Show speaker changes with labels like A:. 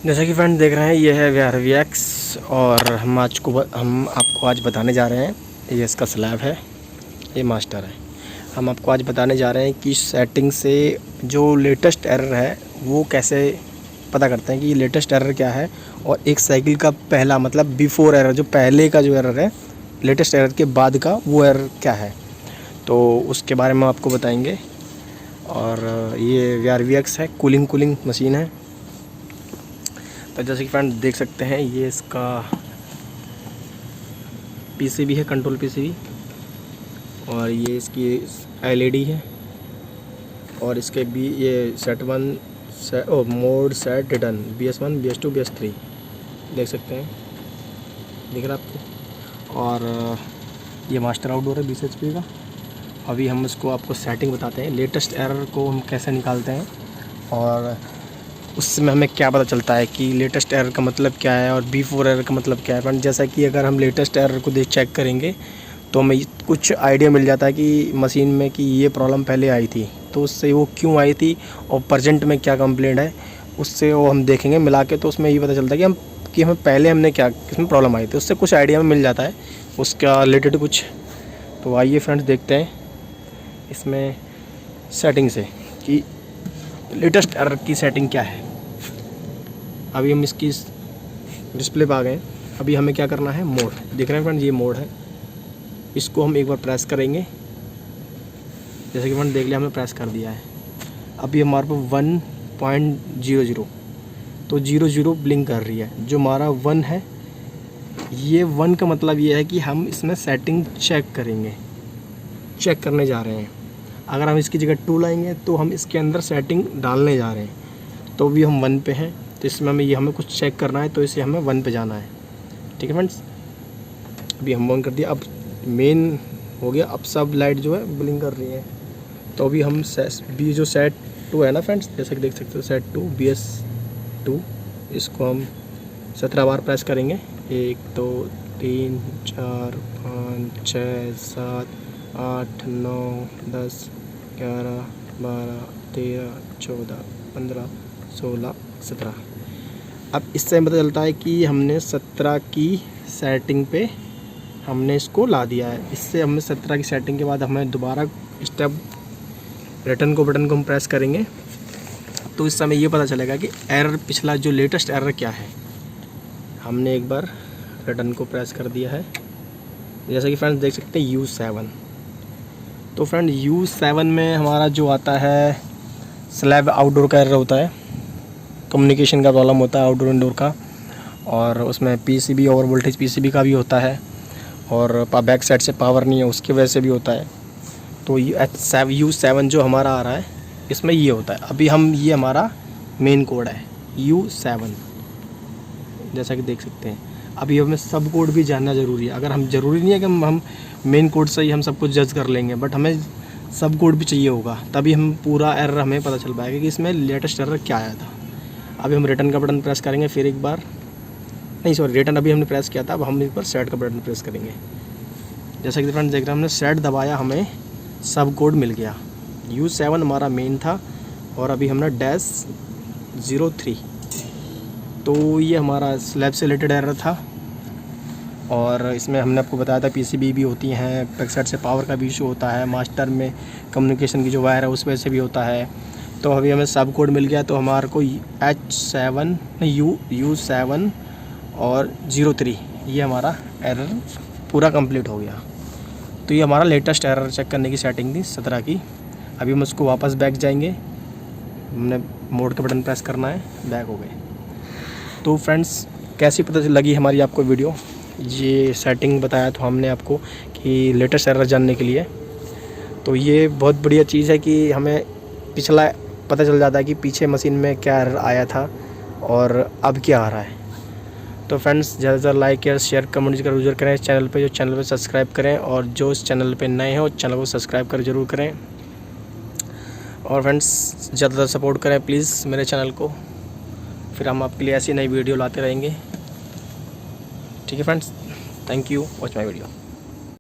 A: जैसा कि फ्रेंड देख रहे हैं, ये है VRVX और हम आपको आज बताने जा रहे हैं। ये इसका स्लैब है, ये मास्टर है। हम आपको आज बताने जा रहे हैं कि सेटिंग से जो लेटेस्ट एरर है वो कैसे पता करते हैं कि ये लेटेस्ट एरर क्या है, और एक साइकिल का पहला मतलब बिफोर एरर, जो पहले का जो एरर है लेटेस्ट एरर के बाद का, वो एरर क्या है, तो उसके बारे में आपको बताएंगे। और ये VRVX है, कूलिंग मशीन है। तो जैसे कि फ्रेंड देख सकते हैं, ये इसका PCB है, कंट्रोल PCB, और ये इसकी LED है, और इसके भी ये mode set return BS1 BS2 BS3 देख सकते हैं, दिख रहा है आपको। और ये मास्टर आउटडोर है 20 HP का। अभी हम इसको आपको सेटिंग बताते हैं, लेटेस्ट एरर को हम कैसे निकालते हैं और उसमें हमें क्या पता चलता है कि लेटेस्ट एरर का मतलब क्या है और बिफोर एरर का मतलब क्या है। फ्रेंड जैसा कि अगर हम लेटेस्ट एरर को चेक करेंगे तो हमें कुछ आइडिया मिल जाता है कि मशीन में कि ये प्रॉब्लम पहले आई थी, तो उससे वो क्यों आई थी और प्रेजेंट में क्या कंप्लेंट है, उससे वो हम देखेंगे मिला के। तो उसमें ये पता चलता है कि हमें पहले हमने क्या किसमें प्रॉब्लम आई थी, उससे कुछ आइडिया में मिल जाता है उसका रिलेटेड कुछ। तो आइए फ्रेंड्स देखते हैं इसमें सेटिंग से कि लेटेस्ट एरर की सेटिंग क्या है। अभी हम इसकी डिस्प्ले पे आ गए। अभी हमें क्या करना है, मोड देख रहे हैं फ्रेंड, ये मोड है। इसको हम एक बार प्रेस करेंगे, जैसे कि फ्रेंड देख लिया, हमने प्रेस कर दिया है। अभी हमारे पास 1.00 तो 00 ब्लिंक कर रही है। जो हमारा 1 है, ये 1 का मतलब ये है कि हम इसमें सेटिंग चेक करने जा रहे हैं। अगर हम इसकी जगह 2 लाएंगे तो हम इसके अंदर सेटिंग डालने जा रहे हैं। तो अभी हम 1 पे हैं, तो इसमें हमें कुछ चेक करना है, तो इसे हमें 1 पे जाना है। ठीक है फ्रेंड्स, अभी हम 1 कर दिया। अब मेन हो गया, अब सब लाइट जो है ब्लिंक कर रही है। तो अभी हम जो सेट 2 है ना फ्रेंड्स, जैसे कि देख सकते हो सेट 2 BS2, इसको हम 17 बार प्रेस करेंगे। 1 2 3 4 5 6 7 8 9 10 11 12 13 14 15 16 17। अब इससे पता चलता है कि हमने 17 की सेटिंग पे हमने इसको ला दिया है। इससे हमने 17 की सेटिंग के बाद हमें दोबारा स्टेप बटन को हम प्रेस करेंगे, तो इस समय ये पता चलेगा कि एरर पिछला जो लेटेस्ट एरर क्या है। हमने एक बार बटन को प्रेस कर दिया है, जैसा कि फ्रेंड्स देख सकते हैं U7। तो फ्रेंड U7 में हमारा जो आता है स्लैब आउटडोर का एरर होता है, कम्युनिकेशन का प्रॉब्लम होता है आउटडोर इंडोर का, और उसमें PCB ओवर वोल्टेज PCB का भी होता है, और बैक साइड से पावर नहीं है उसकी वजह से भी होता है। तो U7 जो हमारा आ रहा है, इसमें ये होता है। अभी ये हमारा मेन कोड है U7, जैसा कि देख सकते हैं। अभी हमें सब कोड भी जानना ज़रूरी है। अगर हम ज़रूरी नहीं है कि हम मेन कोड से ही हम सब कुछ जज कर लेंगे, बट हमें सब कोड भी चाहिए होगा, तभी हम पूरा एरर हमें पता चल पाएगा कि इसमें लेटेस्ट एरर क्या आया था। अभी हम रिटर्न का बटन प्रेस करेंगे, फिर एक बार नहीं सॉरी रिटर्न अभी हमने प्रेस किया था, अब हम एक बार सेट का बटन प्रेस करेंगे। जैसा कि फ्रेंड्स देख रहे हैं, हमने सेट दबाया, हमें सब कोड मिल गया। U7 हमारा मेन था, और अभी हमने -03, तो ये हमारा स्लैब से रिलेटेड एरर था। और इसमें हमने आपको बताया था PCB भी होती हैं, बैक साइड से पावर का भी इशू होता है, मास्टर में कम्युनिकेशन की जो वायर है उस वजह से भी होता है। तो अभी हमें सब कोड मिल गया, तो हमारे को U7 और 03 ये हमारा एरर पूरा कंप्लीट हो गया। तो ये हमारा लेटेस्ट एरर चेक करने की सेटिंग थी 17 की। अभी हम उसको वापस बैक जाएंगे, हमने मोड का बटन प्रेस करना है, बैक हो गए। तो फ्रेंड्स कैसी पता लगी हमारी आपको वीडियो, ये सेटिंग बताया तो हमने आपको कि लेटेस्ट एरर जानने के लिए। तो ये बहुत बढ़िया चीज़ है कि हमें पिछला पता चल जाता है कि पीछे मशीन में क्या एरर आया था और अब क्या आ रहा है। तो फ्रेंड्स ज़्यादा से ज़्यादा लाइक या शेयर कमेंट जरूर करें इस चैनल पे, जो चैनल पे सब्सक्राइब करें, और जो इस चैनल पे नए हैं वो चैनल को सब्सक्राइब कर जरूर करें। और फ्रेंड्स ज़्यादा सपोर्ट करें प्लीज़ मेरे चैनल को, फिर हम आपके लिए ऐसी नई वीडियो लाते रहेंगे। ठीक है friends, thank you, watch my video.